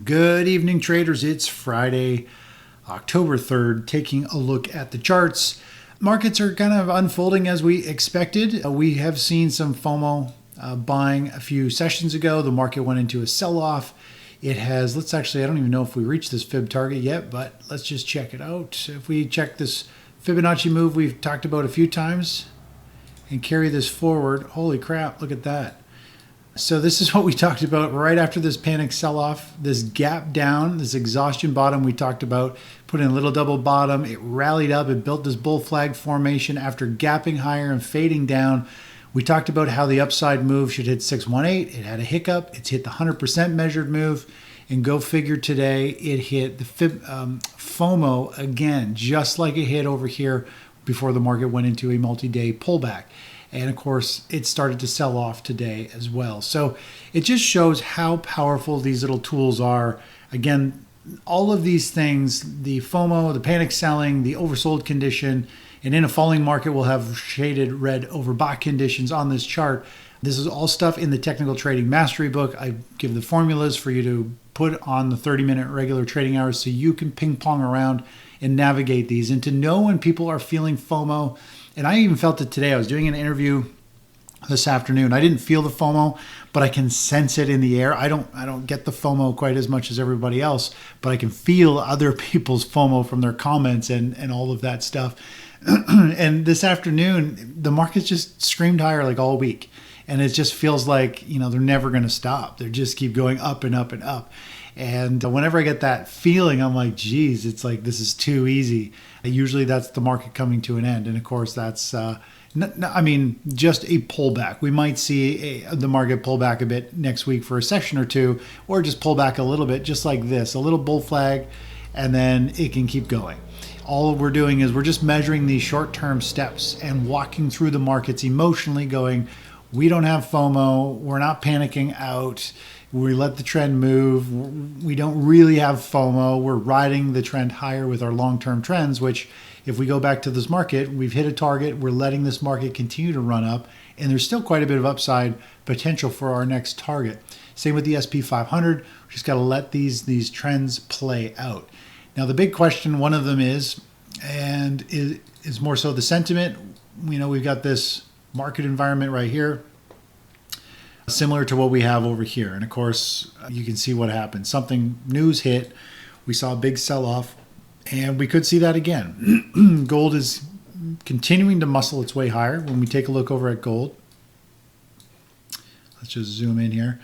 Good evening, traders. It's Friday, October 3rd, taking a look at the charts. Markets are kind of unfolding as we expected. We have seen some FOMO buying a few sessions ago. The market went into a sell-off. It has, I don't even know if we reached this fib target yet, but let's just check it out. If we check this Fibonacci move we've talked about a few times and carry this forward, holy crap, look at that. So this is what we talked about right after this panic sell-off, this gap down, this exhaustion bottom we talked about, put in a little double bottom. It rallied up, it built this bull flag formation after gapping higher and fading down. We talked about how the upside move should hit 618. It had a hiccup. It's hit the 100% measured move. And go figure today, it hit the FOMO again, just like it hit over here before the market went into a multi-day pullback. And of course, it started to sell off today as well. So it just shows how powerful these little tools are. Again, all of these things, the FOMO, the panic selling, the oversold condition, and in a falling market, we'll have shaded red overbought conditions on this chart. This is all stuff in the Technical Trading Mastery book. I give the formulas for you to put on the 30-minute regular trading hours so you can ping pong around and navigate these and to know when people are feeling FOMO. And I even felt it today. I was doing an interview this afternoon. I didn't feel the FOMO, but I can sense it in the air. I don't get the FOMO quite as much as everybody else, but I can feel other people's FOMO from their comments and all of that stuff. And this afternoon, the market's just screamed higher like all week. And it just feels like, they're never going to stop. They just keep going up and up and up. And whenever I get that feeling, I'm like, geez, it's like this is too easy. Usually that's the market coming to an end. And of course, that's, just a pullback. We might see the market pull back a bit next week for a session or two, or just pull back a little bit, just like this, a little bull flag, and then it can keep going. All we're doing is we're just measuring these short-term steps and walking through the markets emotionally going, we don't have FOMO. We're not panicking out. We let the trend move. We don't really have FOMO. We're riding the trend higher with our long-term trends, which if we go back to this market, we've hit a target. We're letting this market continue to run up, and there's still quite a bit of upside potential for our next target. Same with the SP 500. We just got to let these trends play out. Now, the big question, one of them is more so the sentiment. We've got this market environment right here, similar to what we have over here. And of course, you can see what happened. News hit. We saw a big sell-off, and we could see that again. Gold is continuing to muscle its way higher. When we take a look over at gold, let's just zoom in here.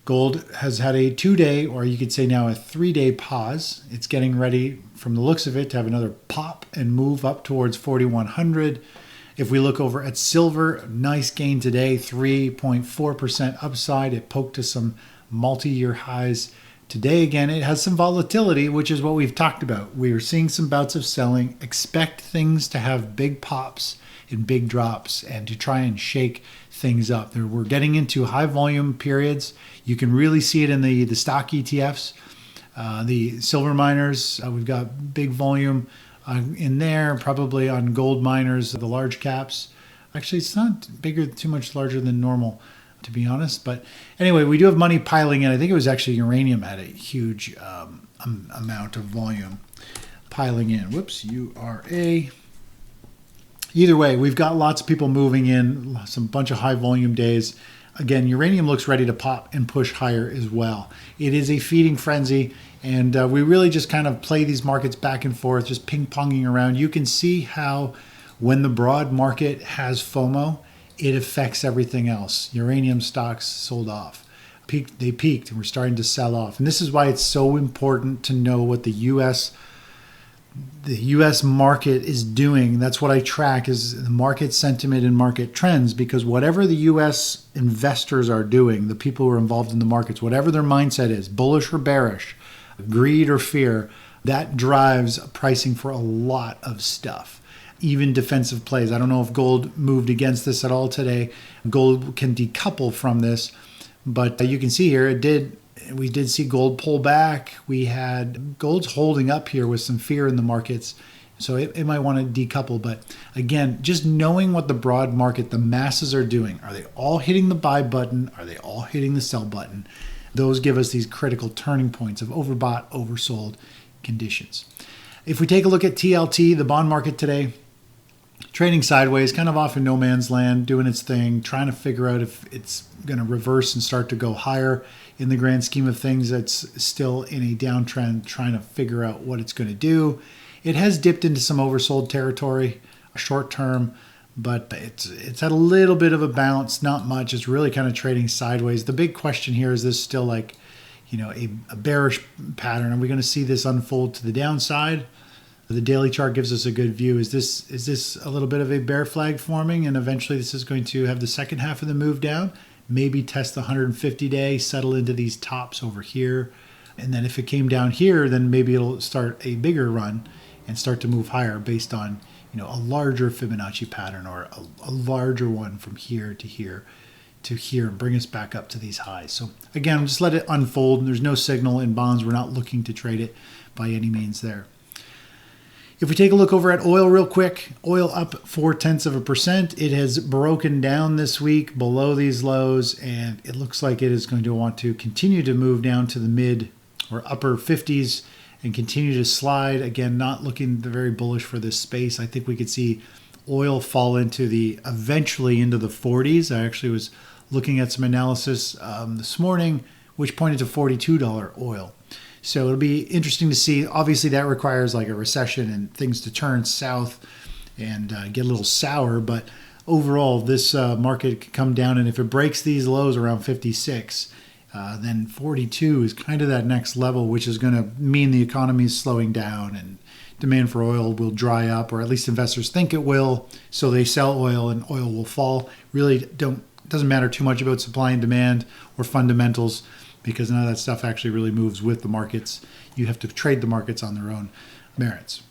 Gold has had a 2-day, or you could say now a 3-day pause. It's getting ready, from the looks of it, to have another pop and move up towards 4,100. If we look over at silver, nice gain today, 3.4% upside. It poked to some multi-year highs. Today, again, it has some volatility, which is what we've talked about. We are seeing some bouts of selling. Expect things to have big pops and big drops and to try and shake things up. We're getting into high volume periods. You can really see it in the stock ETFs. The silver miners, we've got big volume in there, probably on gold miners, the large caps. Actually, it's not too much larger than normal, to be honest. But anyway, we do have money piling in. I think it was actually Uranium had a huge amount of volume piling in. Whoops, URA. Either way, we've got lots of people moving in, some bunch of high volume days. Again, Uranium looks ready to pop and push higher as well. It is a feeding frenzy, and we really just kind of play these markets back and forth, just ping-ponging around. You can see how when the broad market has FOMO, it affects everything else. Uranium stocks sold off. They peaked, and we're starting to sell off. And this is why it's so important to know what the U.S. market is doing. That's what I track, is the market sentiment and market trends, because whatever the U.S. investors are doing, the people who are involved in the markets, whatever their mindset is, bullish or bearish, greed or fear, that drives pricing for a lot of stuff. Even defensive plays. I don't know if gold moved against this at all today. Gold can decouple from this, but you can see here we did see gold pull back. We had gold's holding up here with some fear in the markets. So it might want to decouple. But again, just knowing what the broad market, the masses are doing. Are they all hitting the buy button? Are they all hitting the sell button? Those give us these critical turning points of overbought, oversold conditions. If we take a look at TLT, the bond market today, trading sideways, kind of off in no man's land, doing its thing, trying to figure out if it's going to reverse and start to go higher. In the grand scheme of things, it's still in a downtrend, trying to figure out what it's going to do. It has dipped into some oversold territory short term, but it's had a little bit of a bounce, not much. It's really kind of trading sideways. The big question here is this still like, a bearish pattern? Are we going to see this unfold to the downside? The daily chart gives us a good view. Is this a little bit of a bear flag forming, and eventually this is going to have the second half of the move down? Maybe test the 150-day, settle into these tops over here, and then if it came down here, then maybe it'll start a bigger run and start to move higher based on a larger Fibonacci pattern, or a larger one from here to here to here, and bring us back up to these highs. So again, just let it unfold. There's no signal in bonds. We're not looking to trade it by any means there. If we take a look over at oil real quick, oil up 0.4%. It has broken down this week below these lows, and it looks like it is going to want to continue to move down to the mid or upper 50s and continue to slide. Again, not looking very bullish for this space. I think we could see oil fall eventually into the 40s. I actually was looking at some analysis this morning, which pointed to $42 oil. So it'll be interesting to see. Obviously, that requires like a recession and things to turn south and get a little sour. But overall, this market could come down, and if it breaks these lows around 56, then 42 is kind of that next level, which is going to mean the economy is slowing down and demand for oil will dry up, or at least investors think it will. So they sell oil and oil will fall. Really doesn't matter too much about supply and demand or fundamentals, because none of that stuff actually really moves with the markets. You have to trade the markets on their own merits.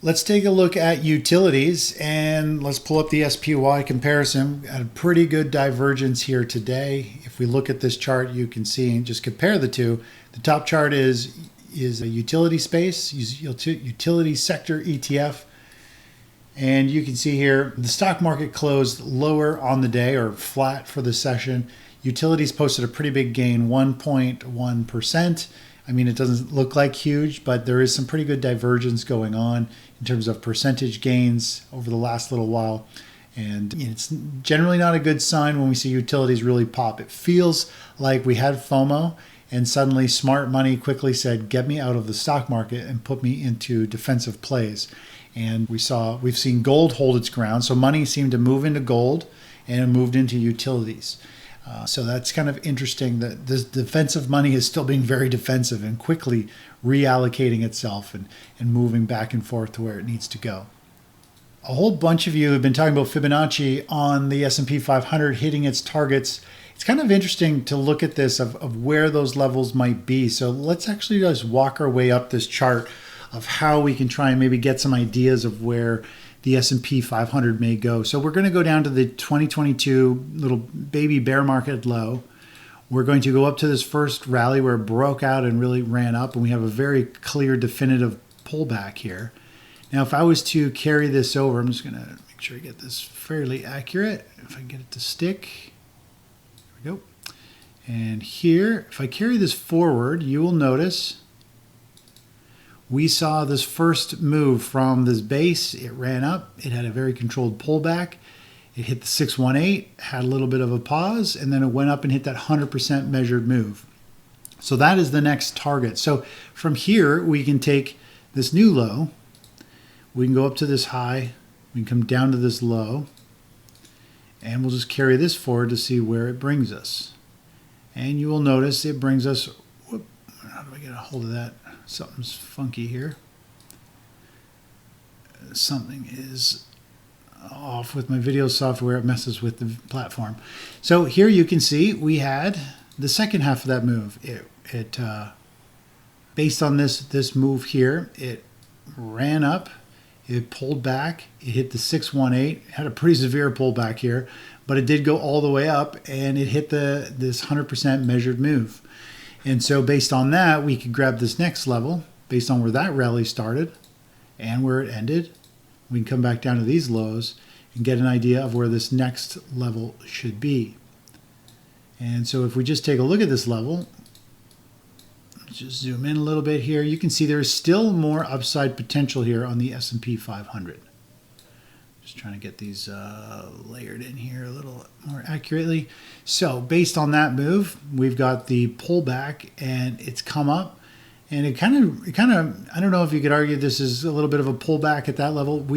Let's take a look at utilities, and let's pull up the SPY comparison. Got a pretty good divergence here today. If we look at this chart, you can see, and just compare the two. The top chart is a utility space, utility sector ETF. And you can see here, the stock market closed lower on the day, or flat for the session. Utilities posted a pretty big gain, 1.1%. I mean, it doesn't look like huge, but there is some pretty good divergence going on in terms of percentage gains over the last little while. And it's generally not a good sign when we see utilities really pop. It feels like we had FOMO, and suddenly smart money quickly said, get me out of the stock market and put me into defensive plays. And we've seen gold hold its ground. So money seemed to move into gold and it moved into utilities. So that's kind of interesting that this defensive money is still being very defensive and quickly reallocating itself and moving back and forth to where it needs to go. A whole bunch of you have been talking about Fibonacci on the S&P 500 hitting its targets. It's kind of interesting to look at this of where those levels might be. So let's actually just walk our way up this chart of how we can try and maybe get some ideas of where the S&P 500 may go. So we're going to go down to the 2022 little baby bear market low. We're going to go up to this first rally where it broke out and really ran up, and we have a very clear, definitive pullback here. Now, if I was to carry this over, I'm just going to make sure I get this fairly accurate. If I can get it to stick, there we go. And here, if I carry this forward, you will notice we saw this first move from this base. It ran up. It had a very controlled pullback. It hit the 618, had a little bit of a pause, and then it went up and hit that 100% measured move. So that is the next target. So from here, we can take this new low. We can go up to this high. We can come down to this low. And we'll just carry this forward to see where it brings us. And you will notice it brings us, how do I get a hold of that? Something's funky here. Something is off with my video software. It messes with the platform. So here you can see we had the second half of that move. It based on this move here, it ran up, it pulled back, it hit the 618, had a pretty severe pullback here, but it did go all the way up and it hit this 100% measured move. And so based on that, we could grab this next level based on where that rally started and where it ended. We can come back down to these lows and get an idea of where this next level should be. And so if we just take a look at this level, just zoom in a little bit here, you can see there's still more upside potential here on the S&P 500. Just trying to get these layered in here a little more accurately. So based on that move, we've got the pullback, and it's come up, and it kind of, I don't know if you could argue this is a little bit of a pullback at that level.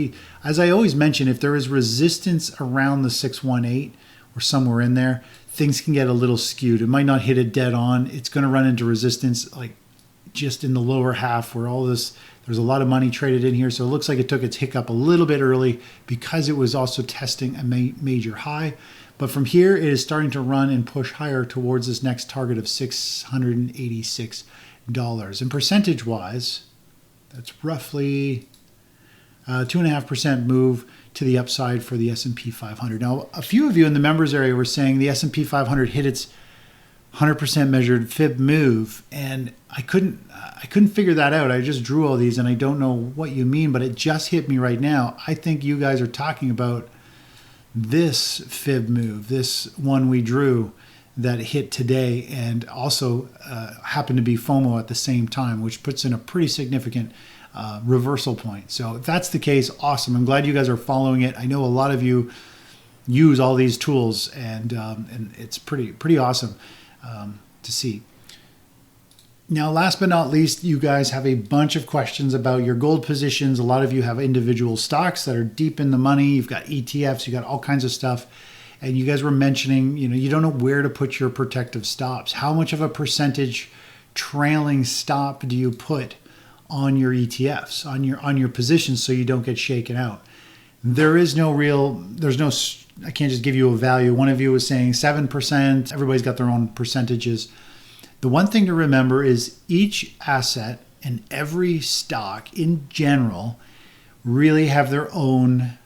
As I always mention, if there is resistance around the 618 or somewhere in there, things can get a little skewed. It might not hit it dead on. It's going to run into resistance like just in the lower half where all this, there's a lot of money traded in here. So it looks like it took its hiccup a little bit early because it was also testing a major high. But from here, it is starting to run and push higher towards this next target of $686. And percentage-wise, that's roughly 2.5% move to the upside for the S&P 500. Now, a few of you in the members area were saying the S&P 500 hit its 100% measured fib move, and I couldn't figure that out. I just drew all these, and I don't know what you mean, but it just hit me right now. I think you guys are talking about this fib move, this one we drew that hit today, and also happened to be FOMO at the same time, which puts in a pretty significant reversal point. So if that's the case, awesome. I'm glad you guys are following it. I know a lot of you use all these tools, and it's pretty awesome to see. Now, last but not least, you guys have a bunch of questions about your gold positions. A lot of you have individual stocks that are deep in the money. You've got ETFs, you got all kinds of stuff. And you guys were mentioning, you don't know where to put your protective stops. How much of a percentage trailing stop do you put on your ETFs, on your positions, so you don't get shaken out? There's no, I can't just give you a value. One of you was saying 7%. Everybody's got their own percentages. The one thing to remember is each asset and every stock in general really have their own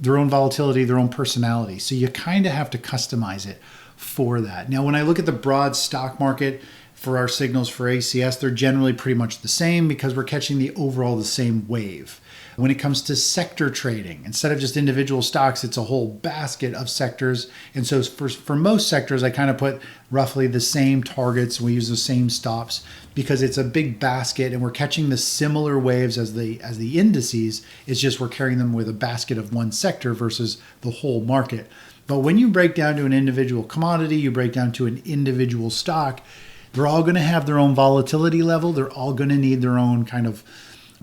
volatility, their own personality. So you kind of have to customize it for that. Now, when I look at the broad stock market for our signals for ACS, they're generally pretty much the same because we're catching the same wave. When it comes to sector trading, instead of just individual stocks, it's a whole basket of sectors. And so for most sectors, I kind of put roughly the same targets. We use the same stops because it's a big basket and we're catching the similar waves as the indices. It's just we're carrying them with a basket of one sector versus the whole market. But when you break down to an individual commodity, you break down to an individual stock, they're all going to have their own volatility level. They're all going to need their own kind of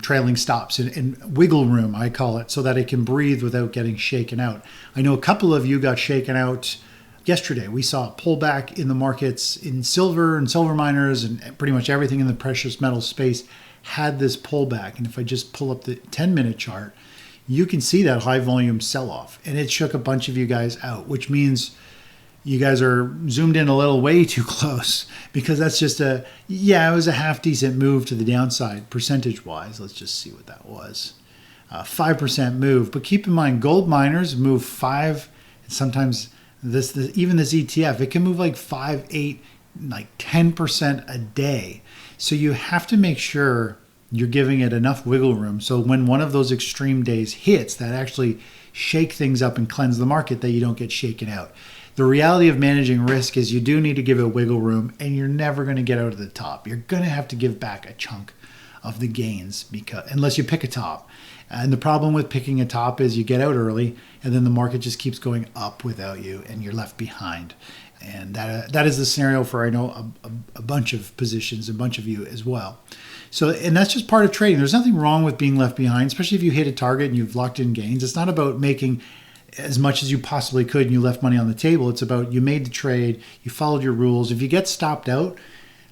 trailing stops and wiggle room, I call it, so that it can breathe without getting shaken out. I know a couple of you got shaken out yesterday. We saw a pullback in the markets in silver and silver miners, and pretty much everything in the precious metal space had this pullback. And if I just pull up the 10-minute chart, you can see that high volume sell-off, and it shook a bunch of you guys out, which means you guys are zoomed in a little way too close, because that's just it was a half decent move to the downside percentage wise. Let's just see what that was. 5% move. But keep in mind, gold miners move 5. Sometimes even this ETF, it can move like 5, 8, like 10% a day. So you have to make sure you're giving it enough wiggle room. So when one of those extreme days hits that actually shake things up and cleanse the market, that you don't get shaken out. The reality of managing risk is you do need to give it wiggle room, and you're never going to get out of the top. You're going to have to give back a chunk of the gains unless you pick a top. And the problem with picking a top is you get out early, and then the market just keeps going up without you, and you're left behind. And that is the scenario for, I know, a bunch of positions, a bunch of you as well. So, and that's just part of trading. There's nothing wrong with being left behind, especially if you hit a target and you've locked in gains. It's not about making as much as you possibly could and you left money on the table. It's about you made the trade, you followed your rules. If you get stopped out,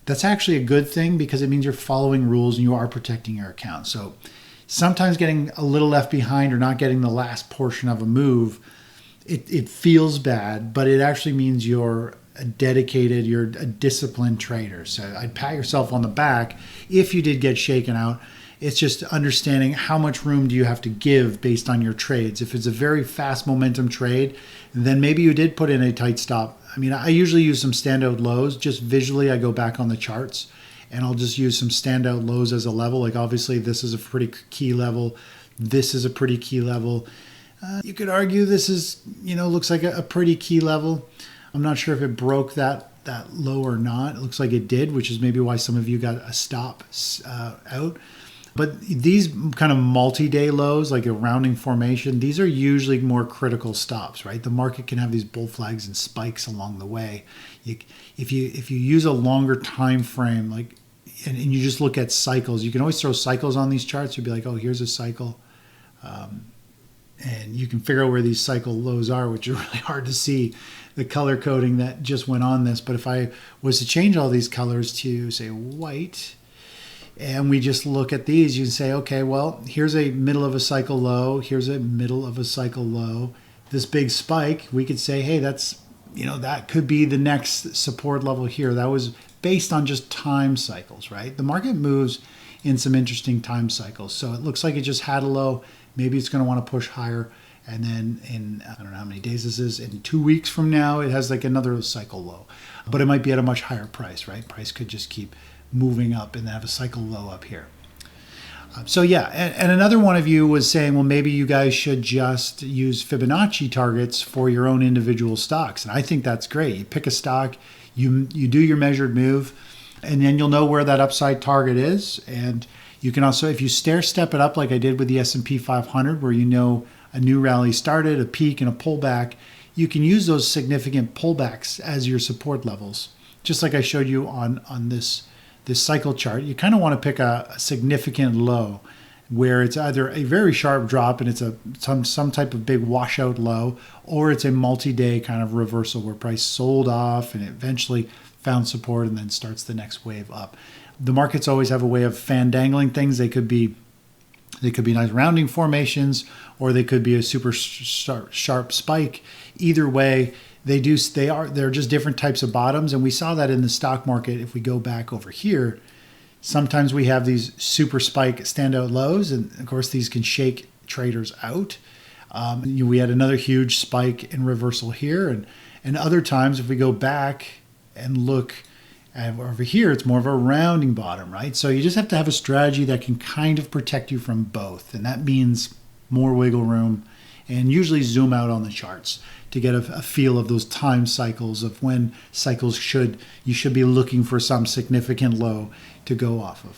that's actually a good thing because it means you're following rules and you are protecting your account. So sometimes getting a little left behind or not getting the last portion of a move, it feels bad, but it actually means you're a disciplined trader. So I'd pat yourself on the back if you did get shaken out. It's just understanding how much room do you have to give based on your trades. If it's a very fast momentum trade, then maybe you did put in a tight stop. I mean, I usually use some standout lows. Just visually, I go back on the charts and I'll just use some standout lows as a level. Like obviously this is a pretty key level. This is a pretty key level. You could argue this is, looks like a pretty key level. I'm not sure if it broke that low or not. It looks like it did, which is maybe why some of you got a stop out. But these kind of multi-day lows, like a rounding formation, these are usually more critical stops, right? The market can have these bull flags and spikes along the way. If you use a longer time frame, like, and you just look at cycles, you can always throw cycles on these charts. You'd be like, oh, here's a cycle. And you can figure out where these cycle lows are, which are really hard to see, the color coding that just went on this. But if I was to change all these colors to, say, white, and we just look at these, you can say, okay, well, here's a middle of a cycle low. Here's a middle of a cycle low. This big spike, we could say, hey, that's, that could be the next support level here. That was based on just time cycles, right? The market moves in some interesting time cycles. So it looks like it just had a low. Maybe it's going to want to push higher. And then in, I don't know how many days this is, in 2 weeks from now, it has like another cycle low. But it might be at a much higher price, right? Price could just keep moving up and have a cycle low up here. So yeah, and another one of you was saying, well, maybe you guys should just use Fibonacci targets for your own individual stocks. And I think that's great. You pick a stock, you do your measured move, and then you'll know where that upside target is. And you can also, if you stair step it up like I did with the S&P 500, where a new rally started, a peak and a pullback, you can use those significant pullbacks as your support levels. Just like I showed you on this cycle chart, you kind of want to pick a significant low where it's either a very sharp drop and it's some type of big washout low, or it's a multi-day kind of reversal where price sold off and eventually found support and then starts the next wave up. The markets always have a way of fandangling things. They could be nice rounding formations, or they could be a super sharp spike. Either way, they're just different types of bottoms, and we saw that in the stock market. If we go back over here, sometimes we have these super spike standout lows, and of course these can shake traders out. We had another huge spike in reversal here, and other times if we go back and look over here, it's more of a rounding bottom, right? So you just have to have a strategy that can kind of protect you from both, and that means more wiggle room and usually zoom out on the charts to get a feel of those time cycles of when cycles you should be looking for some significant low to go off of.